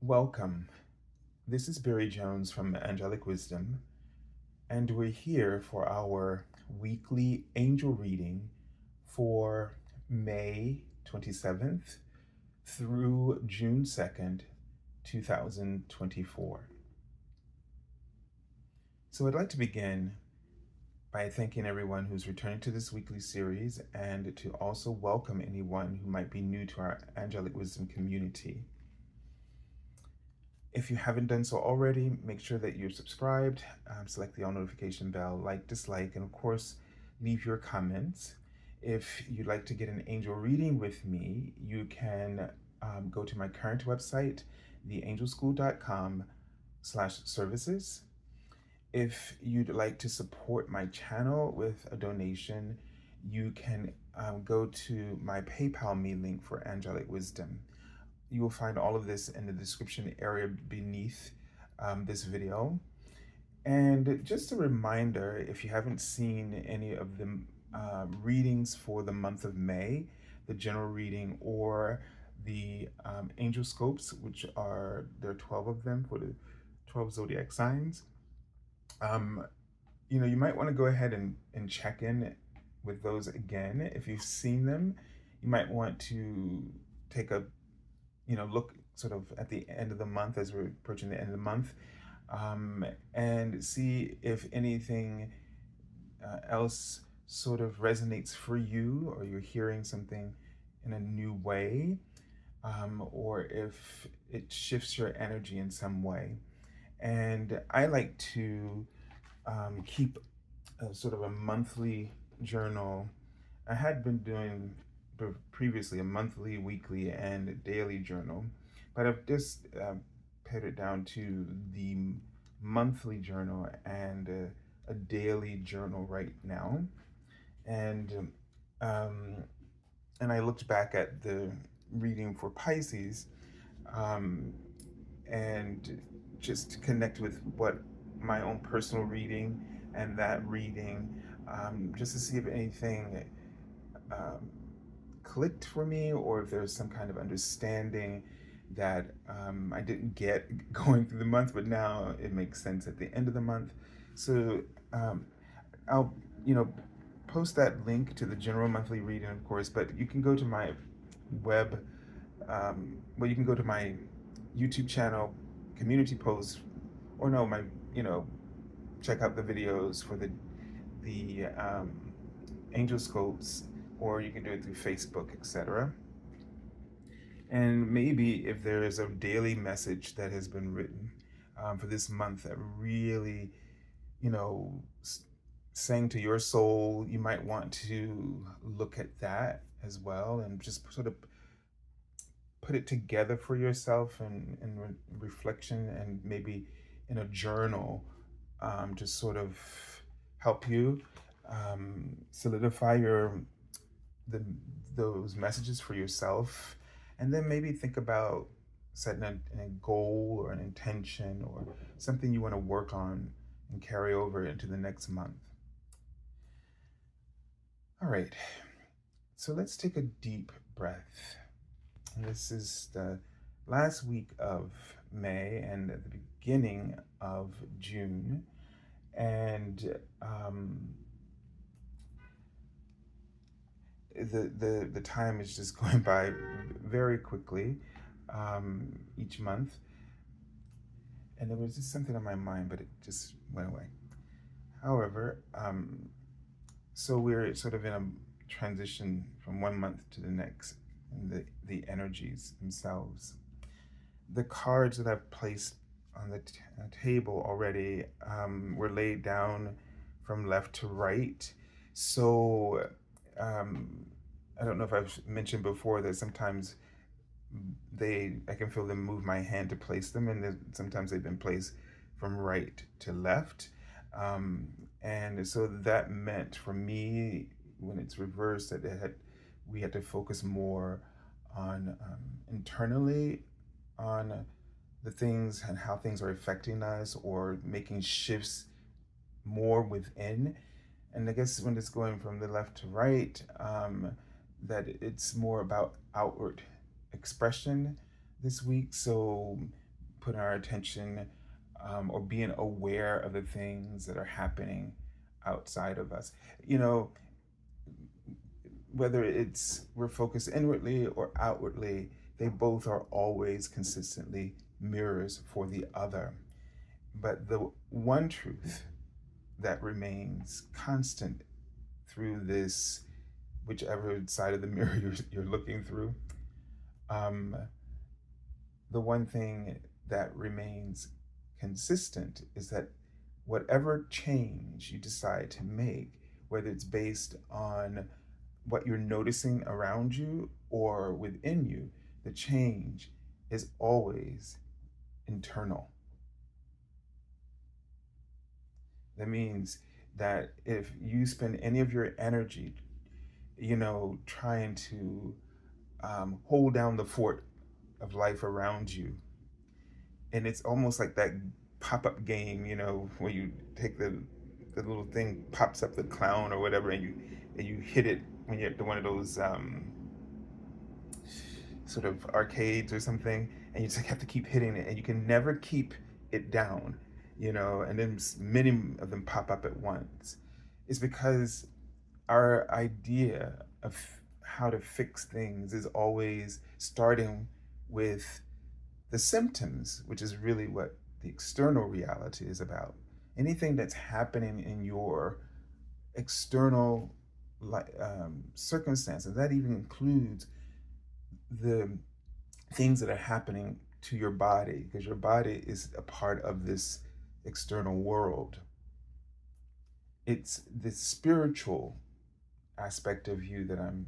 Welcome. This is Barry Jones from Angelic Wisdom, and we're here for our weekly angel reading for May 27th through June 2nd, 2024. So I'd like to begin by thanking everyone who's returning to this weekly series and to also welcome anyone who might be new to our Angelic Wisdom community. If you haven't done so already, make sure that you're subscribed, select the all notification bell, like, dislike, and of course, leave your comments. If you'd like to get an angel reading with me, you can go to my current website, theangelschool.com/services. If you'd like to support my channel with a donation, you can go to my PayPal me link for Angelic Wisdom. You will find all of this in the description area beneath this video. And just a reminder, if you haven't seen any of the readings for the month of May, the general reading or the angel scopes, which there are 12 of them for the 12 zodiac signs, you might want to go ahead and check in with those again. If you've seen them, you might want to take a look sort of at the end of the month as we're approaching the end of the month, and see if anything else sort of resonates for you, or you're hearing something in a new way, or if it shifts your energy in some way. And I like to keep sort of a monthly journal. I had been doing previously a monthly, weekly, and daily journal, but I've just pared it down to the monthly journal and a daily journal right now. And I looked back at the reading for Pisces, and just to connect with what my own personal reading and that reading, just to see if anything clicked for me, or if there's some kind of understanding that I didn't get going through the month, but now it makes sense at the end of the month. So I'll post that link to the general monthly reading, of course, but you can go to my web, you can go to my YouTube channel, community posts, or no, my check out the videos for the angel scopes, or you can do it through Facebook, etc. And maybe if there is a daily message that has been written for this month that really, sang to your soul, you might want to look at that as well and just sort of put it together for yourself in reflection, and maybe in a journal, to sort of help you solidify those messages for yourself, and then maybe think about setting a goal or an intention or something you want to work on and carry over into the next month. All right, so let's take a deep breath. And this is the last week of May and at the beginning of June, and the time is just going by very quickly each month. And there was just something on my mind, but it just went away. However, so we're sort of in a transition from one month to the next, and the energies themselves. The cards that I've placed on the table already were laid down from left to right. So I don't know if I've mentioned before that sometimes I can feel them move my hand to place them, and sometimes they've been placed from right to left. And so that meant for me, when it's reversed, that we had to focus more on internally on the things and how things are affecting us, or making shifts more within. And I guess when it's going from the left to right, that it's more about outward expression this week. So putting our attention or being aware of the things that are happening outside of us. You know, whether it's we're focused inwardly or outwardly, they both are always consistently mirrors for the other. But the one truth that remains constant through this, whichever side of the mirror you're looking through, um, the one thing that remains consistent is that whatever change you decide to make, whether it's based on what you're noticing around you or within you, the change is always internal. That means that if you spend any of your energy, trying to hold down the fort of life around you, and it's almost like that pop-up game, where you take the little thing pops up, the clown or whatever, and you hit it when you're at one of those sort of arcades or something, and you just have to keep hitting it, and you can never keep it down, and then many of them pop up at once. It's because our idea of how to fix things is always starting with the symptoms, which is really what the external reality is about. Anything that's happening in your external circumstances, that even includes the things that are happening to your body, because your body is a part of this external world. It's the spiritual aspect of you that I'm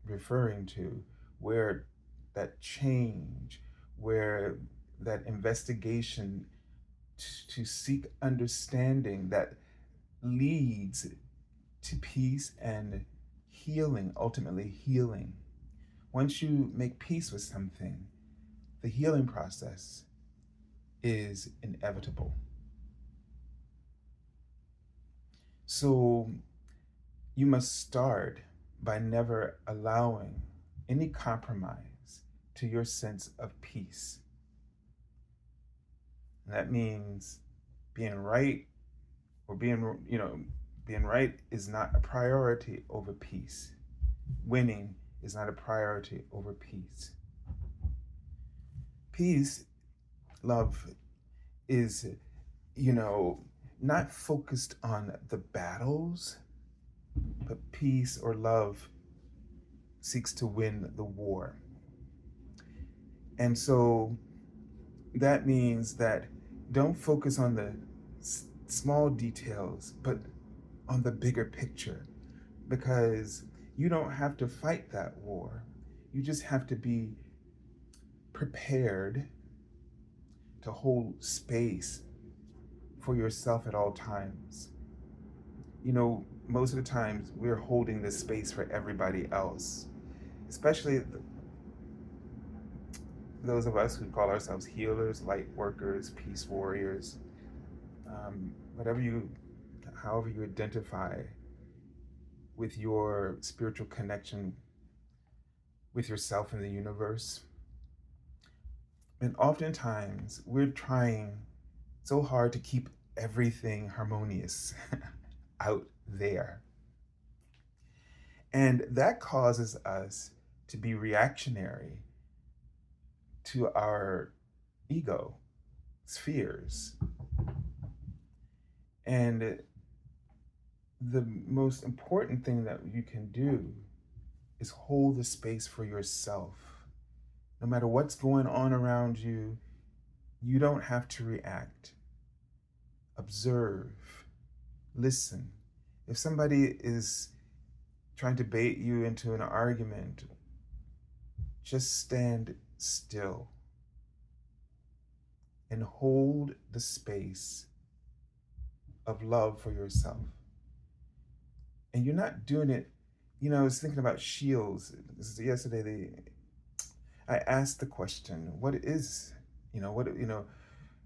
referring to, where that change, where that investigation to seek understanding that leads to peace and healing, ultimately healing. Once you make peace with something, the healing process is inevitable. So you must start by never allowing any compromise to your sense of peace. And that means being right or being right is not a priority over peace. Winning is not a priority over peace. Peace, love, is, not focused on the battles, but peace or love seeks to win the war. And so that means that don't focus on the small details, but on the bigger picture, because you don't have to fight that war. You just have to be prepared to hold space for yourself at all times. Most of the times we're holding this space for everybody else, especially those of us who call ourselves healers, light workers, peace warriors, however you identify with your spiritual connection with yourself and the universe. And oftentimes we're trying so hard to keep everything harmonious out there. And that causes us to be reactionary to our ego spheres. And the most important thing that you can do is hold the space for yourself. No matter what's going on around you, you don't have to react. Observe, listen. If somebody is trying to bait you into an argument, just stand still and hold the space of love for yourself. And you're not doing it, I was thinking about shields. Yesterday, I asked the question, what is,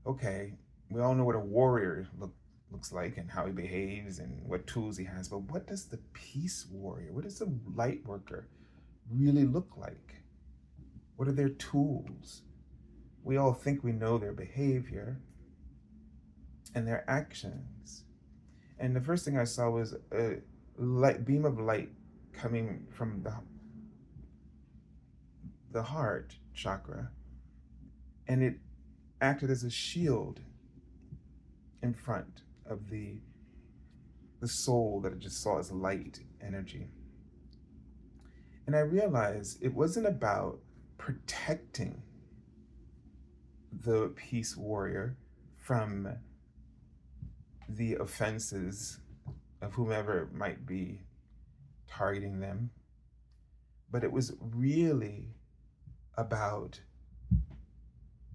okay, we all know what a warrior looks like and how he behaves and what tools he has, but what does the peace warrior, what does the light worker really look like? What are their tools? we all think we know their behavior and their actions. And the first thing I saw was a beam of light coming from the heart chakra, and it acted as a shield in front of the soul that I just saw as light energy. And I realized it wasn't about protecting the peace warrior from the offenses of whomever might be targeting them, but it was really about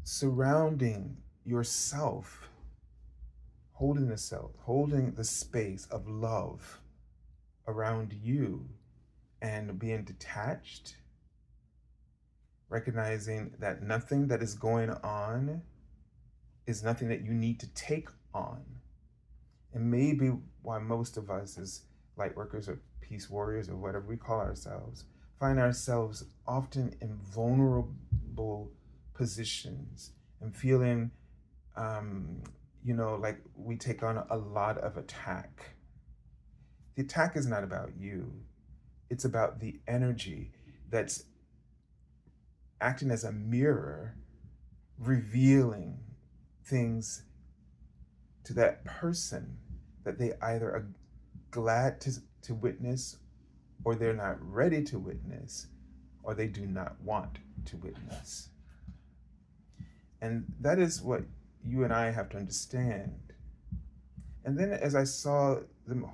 surrounding yourself, holding the self, holding the space of love around you, and being detached, recognizing that nothing that is going on is nothing that you need to take on. And maybe why most of us as light workers or peace warriors or whatever we call ourselves find ourselves often in vulnerable positions and feeling like we take on a lot of attack. The attack is not about you. It's about the energy that's acting as a mirror, revealing things to that person that they either are glad to witness, or they're not ready to witness, or they do not want to witness. And that is what you and I have to understand. And then as I saw them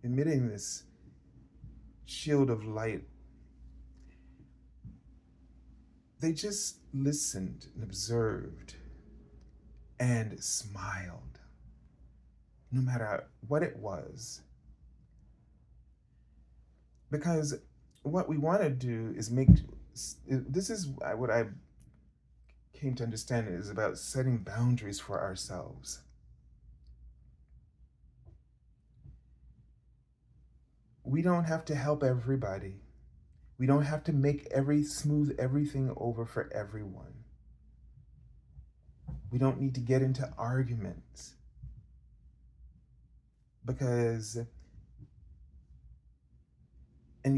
emitting this shield of light, they just listened and observed and smiled, no matter what it was. Because what we want to do is this is what I came to understand, is about setting boundaries for ourselves. We don't have to help everybody. We don't have to smooth everything over for everyone. We don't need to get into arguments, because and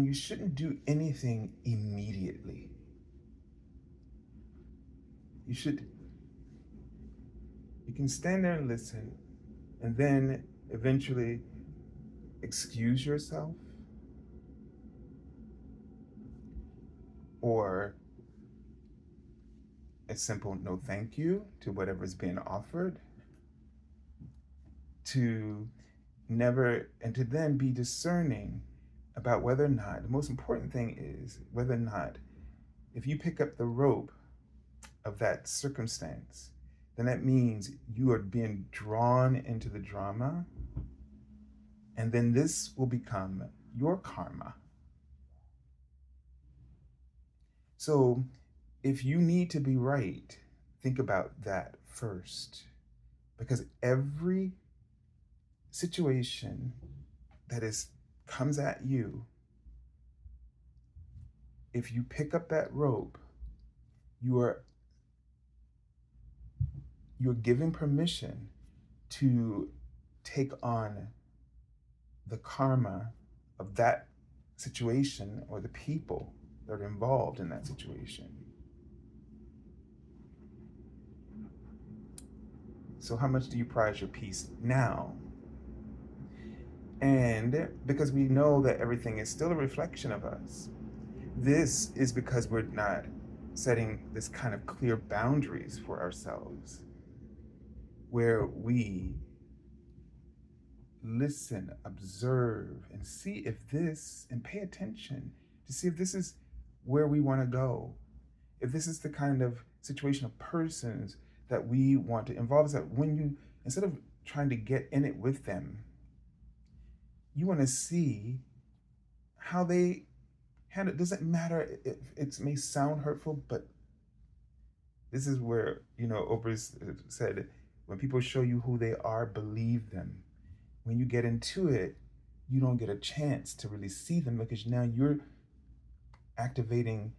you shouldn't do anything immediately. You can stand there and listen, and then eventually excuse yourself, or a simple no thank you to whatever is being offered, to then be discerning about whether or not, the most important thing is whether or not, if you pick up the rope of that circumstance, then that means you are being drawn into the drama, and then this will become your karma. So if you need to be right, think about that first, because every situation that comes at you, if you pick up that rope, you're giving permission to take on the karma of that situation or the people that are involved in that situation. So how much do you prize your peace now? And because we know that everything is still a reflection of us, this is because we're not setting this kind of clear boundaries for ourselves, where we listen, observe, and see and pay attention to see if this is where we want to go. If this is the kind of situation of persons that we want to involve us, that instead of trying to get in it with them, you want to see how they handle it. Doesn't matter if it may sound hurtful, but this is where, Oprah said, when people show you who they are, believe them. When you get into it, you don't get a chance to really see them, because now you're activating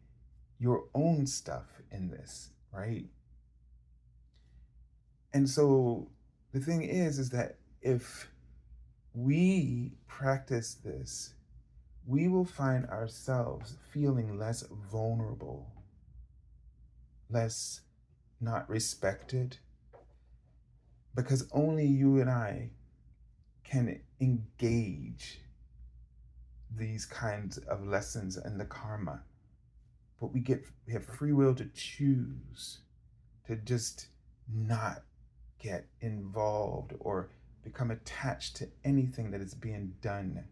your own stuff in this. right? And so the thing is that if we practice this, we will find ourselves feeling less vulnerable, less not respected, because only you and I can engage these kinds of lessons and the karma. But we have free will to choose to just not get involved or become attached to anything that is being done,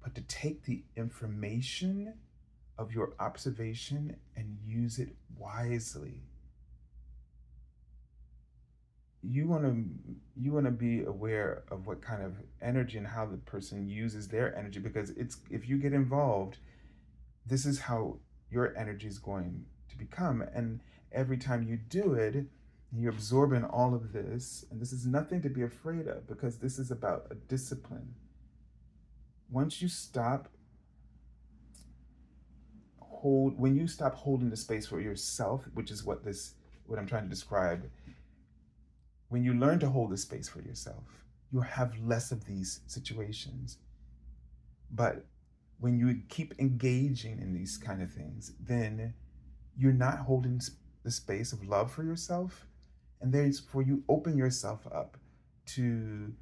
but to take the information of your observation and use it wisely. You want to be aware of what kind of energy and how the person uses their energy, because it's if you get involved, this is how your energy is going to become. And every time you do it, you're absorbing all of this, and this is nothing to be afraid of, because this is about a discipline. Once you stop when you stop holding the space for yourself, which is what I'm trying to describe, when you learn to hold the space for yourself, you'll have less of these situations. But when you keep engaging in these kind of things, then you're not holding the space of love for yourself. And therefore, you open yourself up to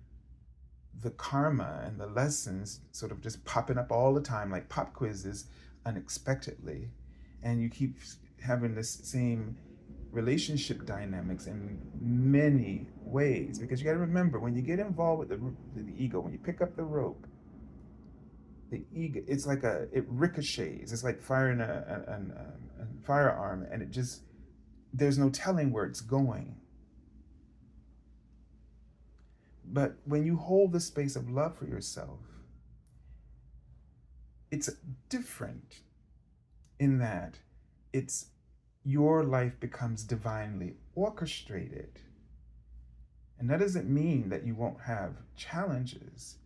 the karma and the lessons sort of just popping up all the time, like pop quizzes, unexpectedly. And you keep having this same relationship dynamics in many ways, because you got to remember, when you get involved with the ego, when you pick up the rope, the ego, it's like it ricochets. It's like firing a firearm, and it just, there's no telling where it's going. But when you hold the space of love for yourself, it's different in that it's your life becomes divinely orchestrated. And that doesn't mean that you won't have challenges,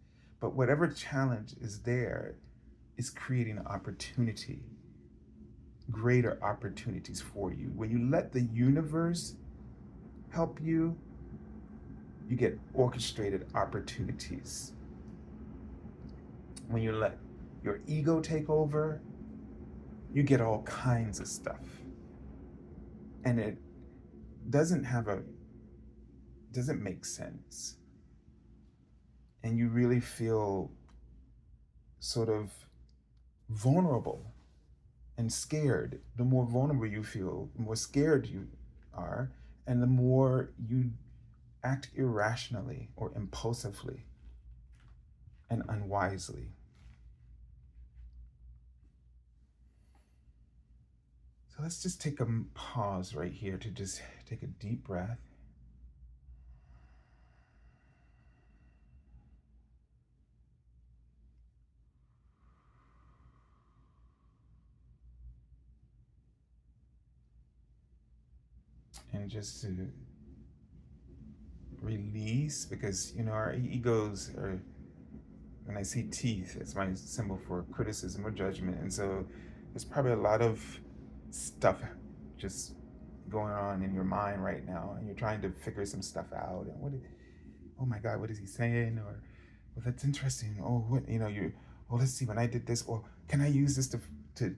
but whatever challenge is there is creating an opportunity, greater opportunities for you. When you let the universe help you, you get orchestrated opportunities. When you let your ego take over, you get all kinds of stuff. And it doesn't make sense. And you really feel sort of vulnerable and scared. The more vulnerable you feel, the more scared you are, and the more you act irrationally or impulsively and unwisely. So let's just take a pause right here to just take a deep breath. And just to release, because our egos are, when I see teeth, it's my symbol for criticism or judgment. And so there's probably a lot of stuff just going on in your mind right now, and you're trying to figure some stuff out. And oh my God, what is he saying? Or, well, that's interesting. Oh, what, let's see, when I did this, or can I use this to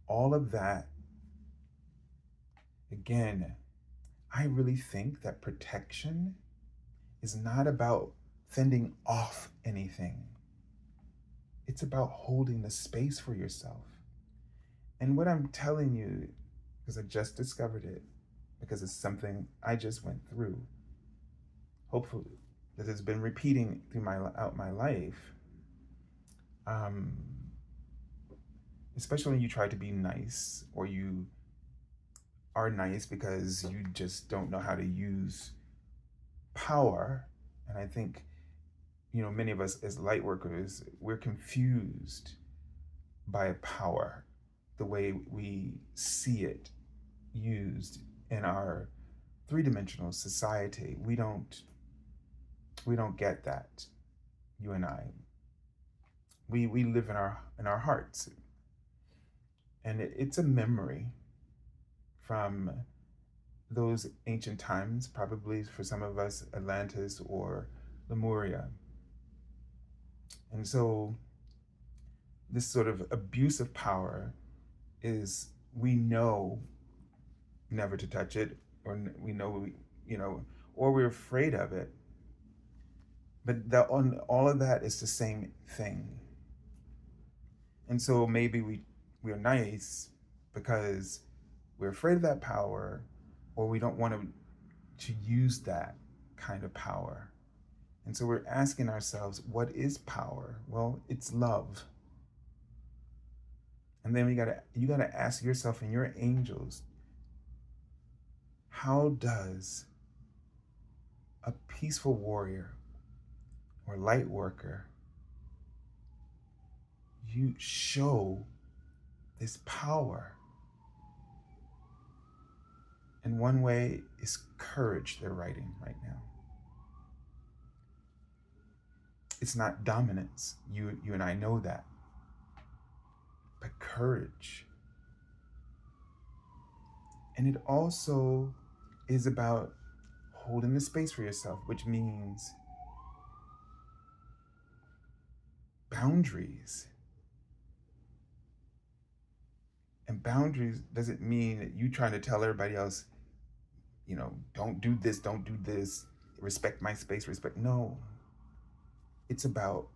all of that. Again, I really think that protection is not about fending off anything. It's about holding the space for yourself. And what I'm telling you, because I just discovered it, because it's something I just went through, hopefully, that has been repeating throughout my life, especially when you try to be nice, or you are nice because you just don't know how to use power. And I think, many of us as light workers, we're confused by power, the way we see it used in our three-dimensional society. We don't get that. You and I, we live in our hearts, and it's a memory from those ancient times, probably for some of us, Atlantis or Lemuria. And so this sort of abuse of power is, we know never to touch it, or we know or we're afraid of it. But on all of that is the same thing. And so maybe we're nice because we're afraid of that power, or we don't want to use that kind of power. And so we're asking ourselves, what is power? Well, it's love. And then you gotta ask yourself and your angels, how does a peaceful warrior or light worker you show this power? And one way is courage, they're writing right now. It's not dominance. You and I know that. But courage. And it also is about holding the space for yourself, which means boundaries. And boundaries doesn't mean that you trying to tell everybody else, don't do this, respect my space, respect. No. It's about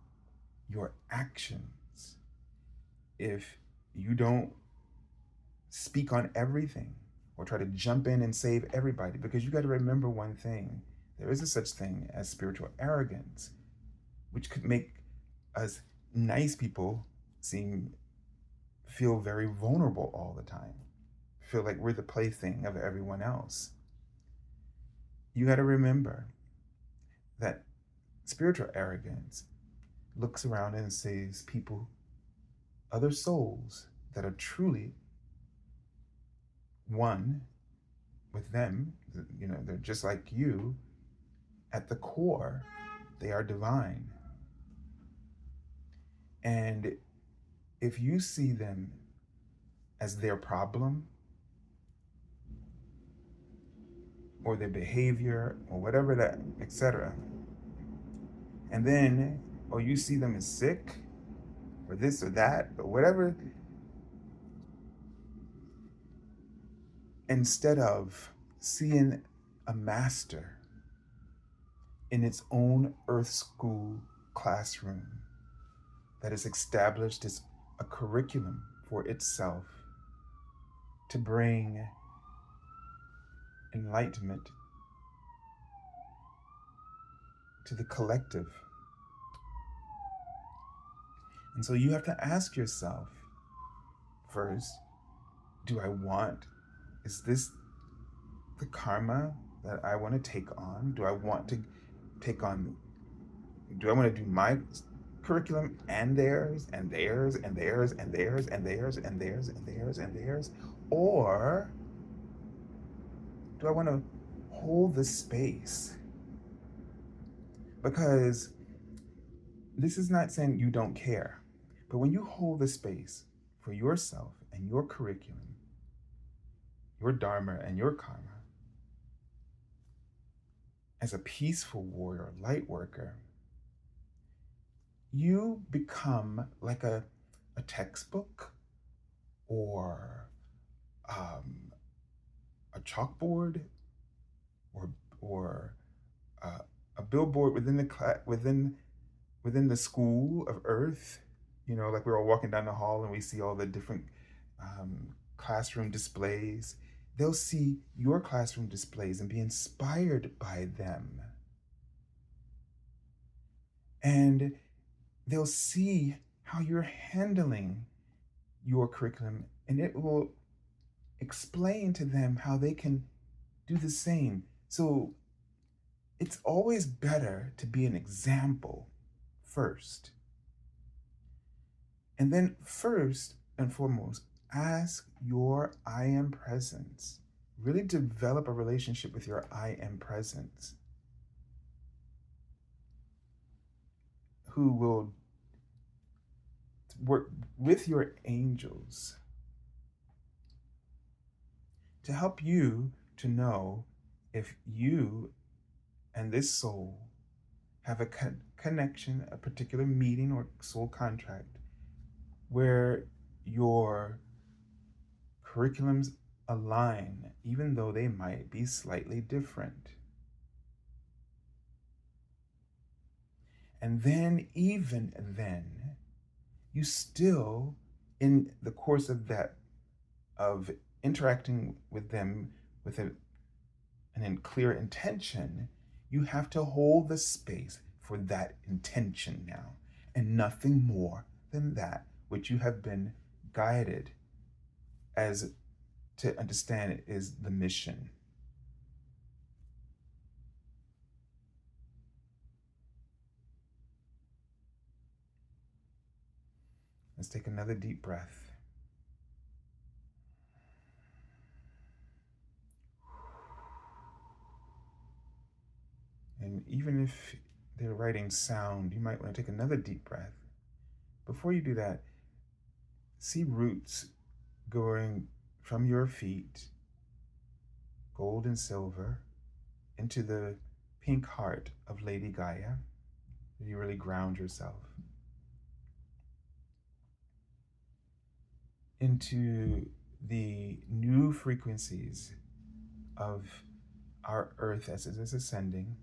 your actions. If you don't speak on everything or try to jump in and save everybody, because you got to remember one thing: there is a such thing as spiritual arrogance, which could make us nice people feel very vulnerable all the time, feel like we're the plaything of everyone else. You got to remember that spiritual arrogance looks around and sees people, other souls that are truly one with them. They're just like you. At the core, they are divine. And if you see them as their problem or their behavior or whatever that, etc., and then, or you see them as sick or this or that or whatever, instead of seeing a master in its own earth school classroom that has established as a curriculum for itself to bring enlightenment to the collective. And so you have to ask yourself first, is this the karma that I want to take on? Do I want to do my curriculum and theirs and theirs and theirs and theirs and theirs and theirs and theirs and theirs? Or do I want to hold the space? Because this is not saying you don't care, but when you hold the space for yourself and your curriculum, your dharma and your karma, as a peaceful warrior, light worker, you become like a textbook or a chalkboard or a billboard within the school of Earth. Like we're all walking down the hall and we see all the different classroom displays. They'll see your classroom displays and be inspired by them. And they'll see how you're handling your curriculum, and it will explain to them how they can do the same. So it's always better to be an example first. And then first and foremost, ask your I am presence. Really develop a relationship with your I am presence, who will work with your angels to help you to know if you and this soul have a connection, a particular meeting or soul contract where your curriculums align, even though they might be slightly different. And then, even then, you still, in the course of that, of interacting with them with an clear intention, you have to hold the space for that intention now, and nothing more than that which you have been guided as to understand is the mission. Let's take another deep breath. And even if they're writing sound, you might want to take another deep breath. Before you do that, see roots going from your feet, gold and silver, into the pink heart of Lady Gaia. You really ground yourself into the new frequencies of our earth as it is ascending.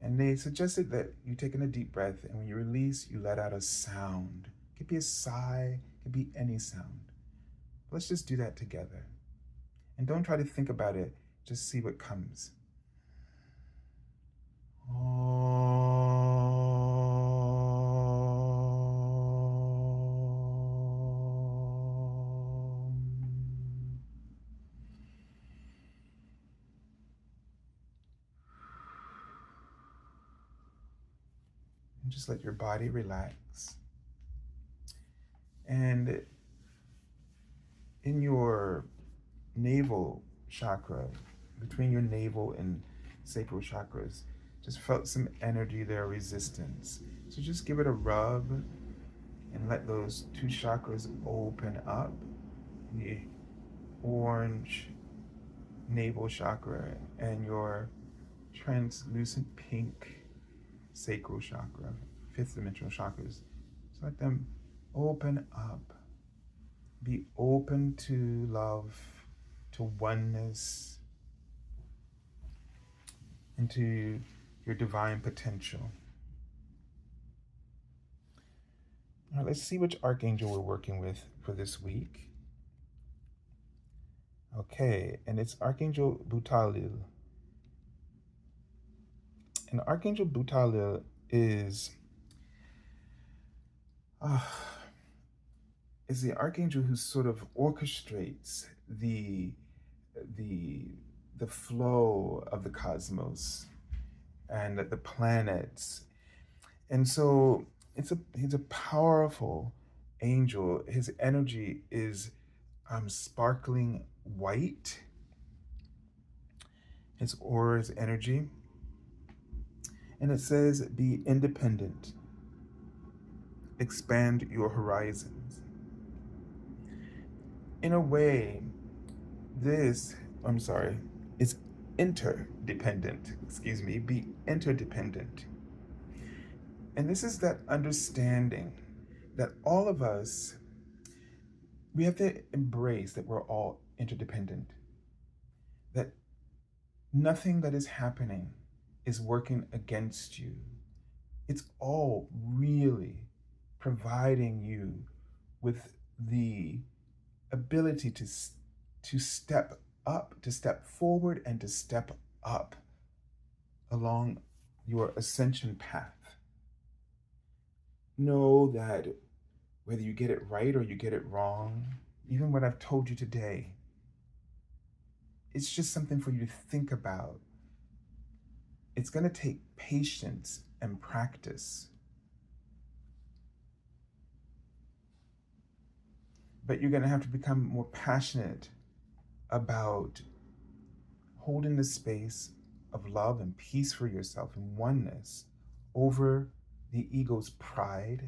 And they suggested that you take in a deep breath, and when you release, you let out a sound. It could be a sigh, it could be any sound. Let's just do that together. And don't try to think about it, just see what comes. And just let your body relax. And in your navel chakra, between your navel and sacral chakras, just felt some energy there, resistance. So just give it a rub and let those two chakras open up. The orange navel chakra and your translucent pink sacral chakra, fifth dimensional chakras. So let them open up. Be open to love, to oneness, and to your divine potential. All right, let's see which archangel we're working with for this week. Okay, and it's Archangel Butyalil. And Archangel Butyalil is the archangel who sort of orchestrates the flow of the cosmos and the planets. And so he's a powerful angel. His energy is sparkling white. His aura is energy. And it says, be independent. Expand your horizons. In a way, it's interdependent. Be interdependent. And this is that understanding that all of us, we have to embrace that we're all interdependent. That nothing that is happening is working against you. It's all really providing you with the ability to step up, to step forward, and to step up along your ascension path. Know that whether you get it right or you get it wrong, even what I've told you today, it's just something for you to think about. It's going to take patience and practice. But you're going to have to become more passionate about holding the space of love and peace for yourself and oneness over the ego's pride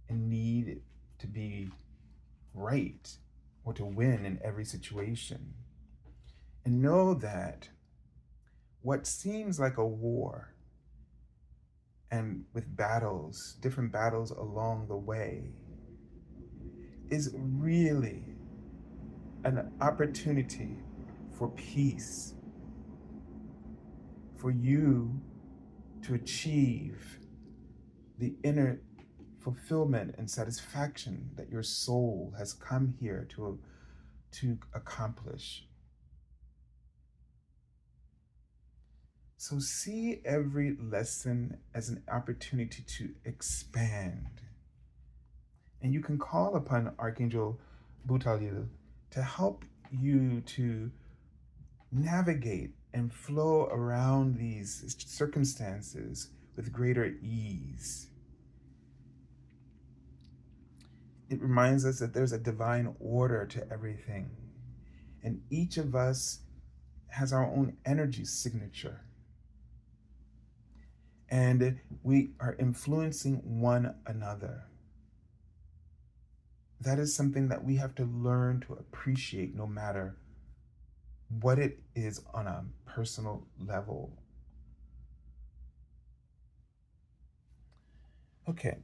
and need to be right or to win in every situation. And know that what seems like a war, and with battles, different battles along the way, is really an opportunity for peace, for you to achieve the inner fulfillment and satisfaction that your soul has come here to accomplish. So see every lesson as an opportunity to expand. And you can call upon Archangel Butyalil to help you to navigate and flow around these circumstances with greater ease. It reminds us that there's a divine order to everything, and each of us has our own energy signature, and we are influencing one another. That is something that we have to learn to appreciate, no matter what it is on a personal level. Okay,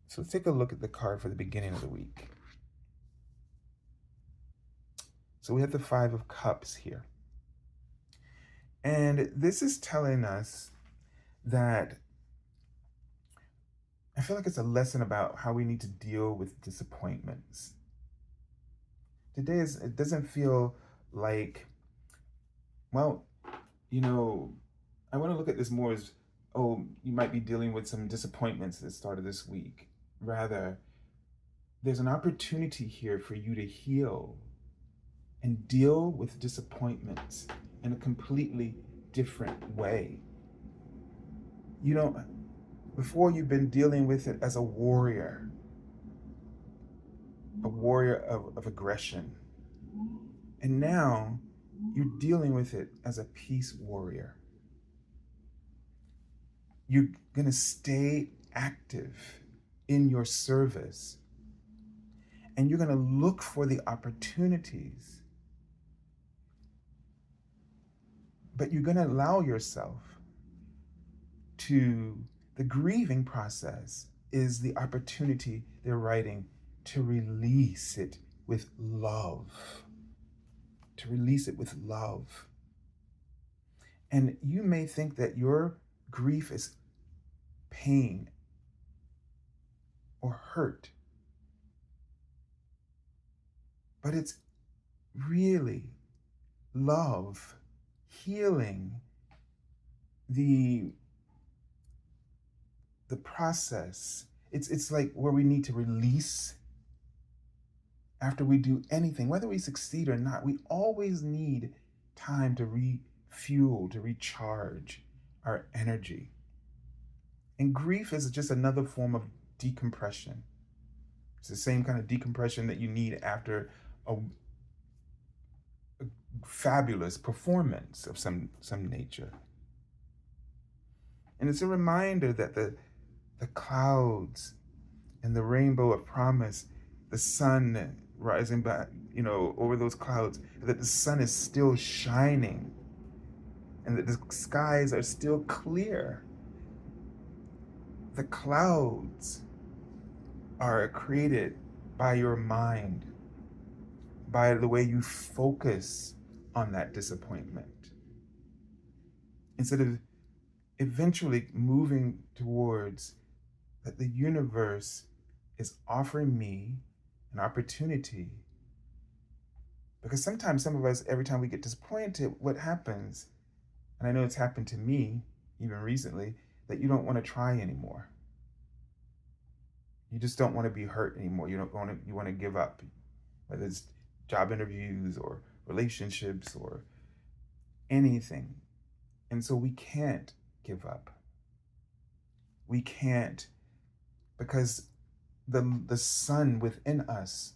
so let's take a look at the card for the beginning of the week. So we have the Five of Cups here. And this is telling us that I feel like it's a lesson about how we need to deal with disappointments. It doesn't feel like, well, I want to look at this more as, oh, you might be dealing with some disappointments at the start of this week. Rather, there's an opportunity here for you to heal and deal with disappointments in a completely different way. Before you've been dealing with it as a warrior of aggression. And now you're dealing with it as a peace warrior. You're going to stay active in your service, and you're going to look for the opportunities, but you're going to allow yourself to, the grieving process is the opportunity, they're writing, to release it with love. To release it with love. And you may think that your grief is pain or hurt, but it's really love, healing, the process. It's like where we need to release after we do anything, whether we succeed or not. We always need time to refuel, to recharge our energy. And grief is just another form of decompression. It's the same kind of decompression that you need after a fabulous performance of some nature. And it's a reminder that the clouds and the rainbow of promise, the sun rising back, over those clouds, that the sun is still shining and that the skies are still clear. The clouds are created by your mind, by the way you focus on that disappointment. Instead of eventually moving towards that the universe is offering me an opportunity. Because sometimes some of us, every time we get disappointed, what happens, and I know it's happened to me even recently, that you don't want to try anymore. You just don't want to be hurt anymore. You want to give up, whether it's job interviews or relationships or anything. And so we can't give up. We can't, because the sun within us,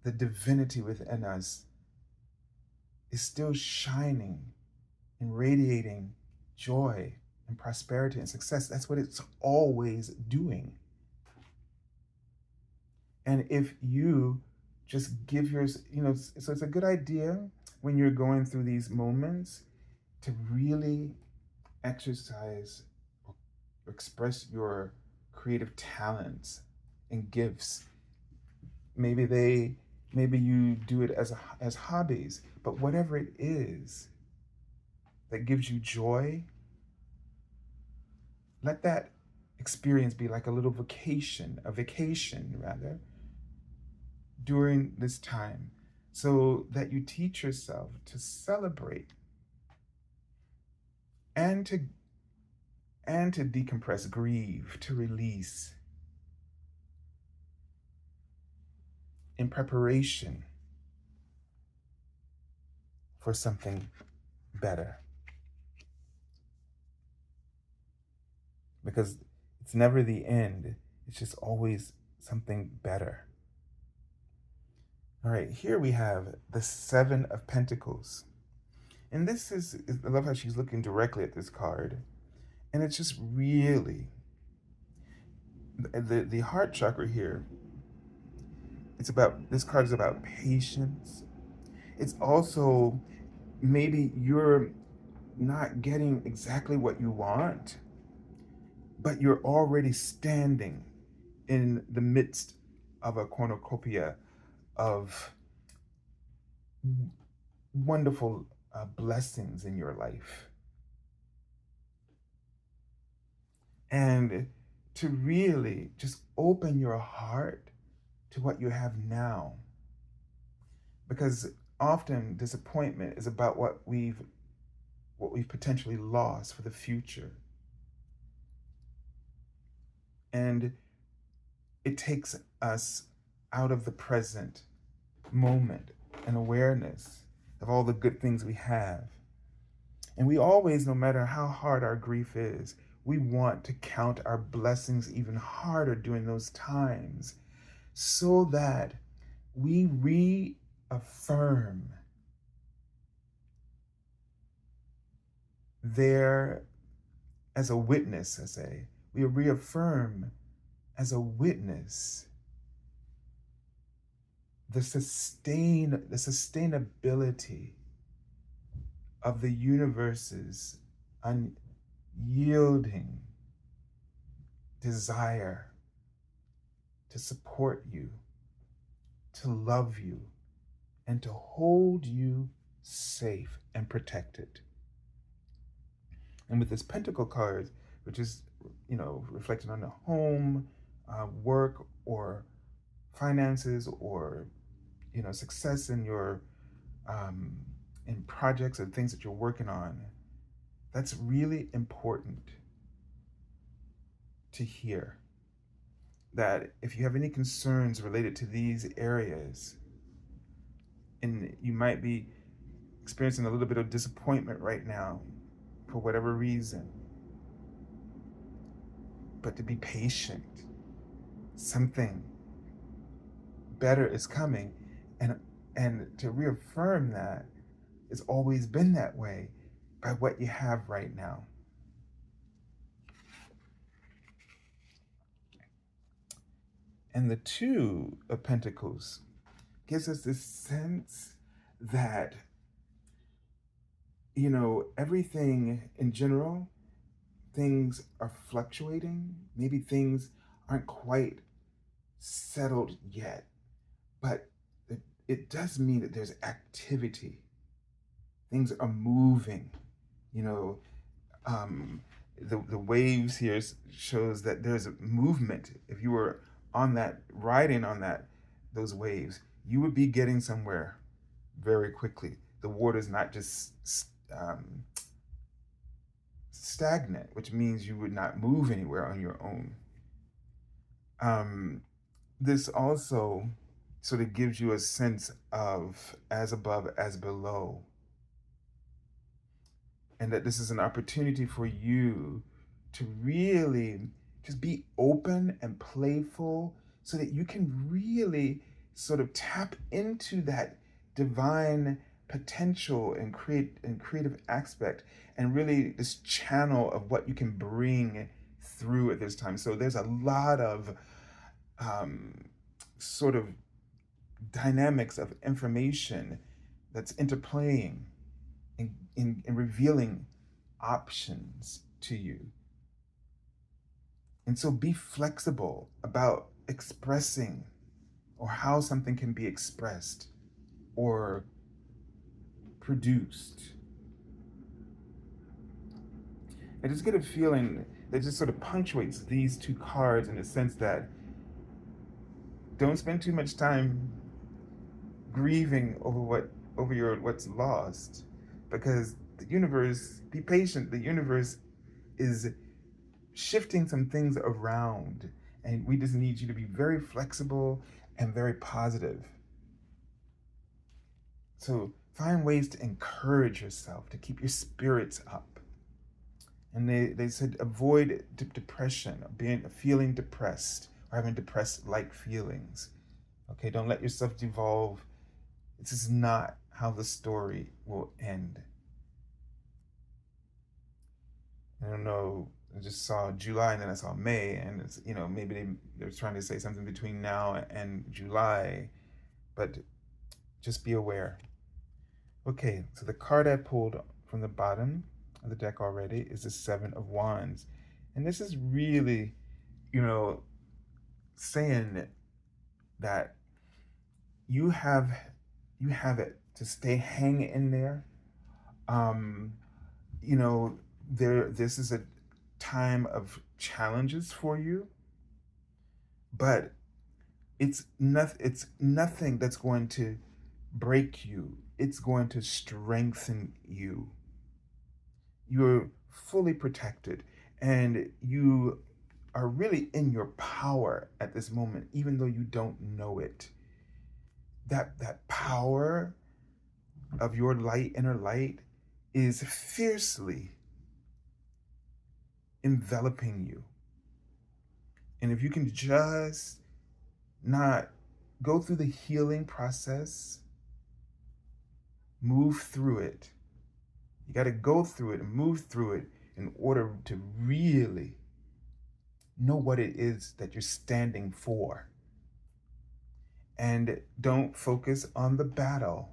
the divinity within us, is still shining and radiating joy and prosperity and success. That's what it's always doing. And if you just give your, so it's a good idea when you're going through these moments to really exercise or express your creative talents and gifts. Maybe maybe you do it as hobbies, but whatever it is that gives you joy, let that experience be like a little vacation, a vacation rather, during this time, so that you teach yourself to celebrate and to decompress, grieve, to release in preparation for something better. Because it's never the end, it's just always something better. All right, here we have the Seven of Pentacles. And this is, I love how she's looking directly at this card. And it's just really, the heart chakra here, this card is about patience. It's also maybe you're not getting exactly what you want, but you're already standing in the midst of a cornucopia of wonderful blessings in your life. And to really just open your heart to what you have now. Because often disappointment is about what we've potentially lost for the future. And it takes us out of the present moment and awareness of all the good things we have. And we always, no matter how hard our grief is, we want to count our blessings even harder during those times so that we reaffirm there as a witness, I say. We reaffirm as a witness the sustainability of the universe's unyielding desire to support you, to love you, and to hold you safe and protected. And with this Pentacle card, which is, reflecting on the home, work, or finances, or, success in your in projects and things that you're working on, that's really important to hear. That if you have any concerns related to these areas, and you might be experiencing a little bit of disappointment right now for whatever reason, but to be patient. Something better is coming, and to reaffirm that it's always been that way by what you have right now. And the Two of Pentacles gives us this sense that, everything in general, things are fluctuating. Maybe things aren't quite settled yet, but it does mean that there's activity. Things are moving. The waves here shows that there's a movement. If you were riding on those waves, you would be getting somewhere very quickly. The water's not just stagnant, which means you would not move anywhere on your own. This also sort of gives you a sense of as above, as below. And that this is an opportunity for you to really just be open and playful so that you can really sort of tap into that divine potential and creative aspect, and really this channel of what you can bring through at this time. So there's a lot of sort of dynamics of information that's interplaying in revealing options to you. And so be flexible about expressing or how something can be expressed or produced. I just get a feeling that just sort of punctuates these two cards in the sense that don't spend too much time grieving over what's lost, because the universe, be patient, the universe is shifting some things around, and we just need you to be very flexible and very positive. So find ways to encourage yourself, to keep your spirits up. And they said avoid depression, feeling depressed or having depressed like feelings. Okay, don't let yourself devolve. This is not how the story will end. I don't know. I just saw July and then I saw May, and it's, maybe they're trying to say something between now and July, but just be aware. Okay, so the card I pulled from the bottom of the deck already is the Seven of Wands, and this is really, saying that you have it to stay hang in there. Um, this is a time of challenges for you, but it's nothing that's going to break you. It's going to strengthen you. You're fully protected, and you are really in your power at this moment, even though you don't know it. That power of your light, inner light, is fiercely enveloping you. And if you can just not go through the healing process, move through it. You got to go through it and move through it in order to really know what it is that you're standing for. And don't focus on the battle,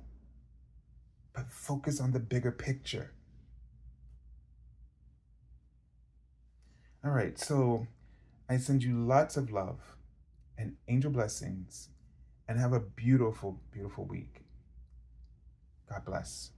but focus on the bigger picture. All right, so I send you lots of love and angel blessings, and have a beautiful, beautiful week. God bless.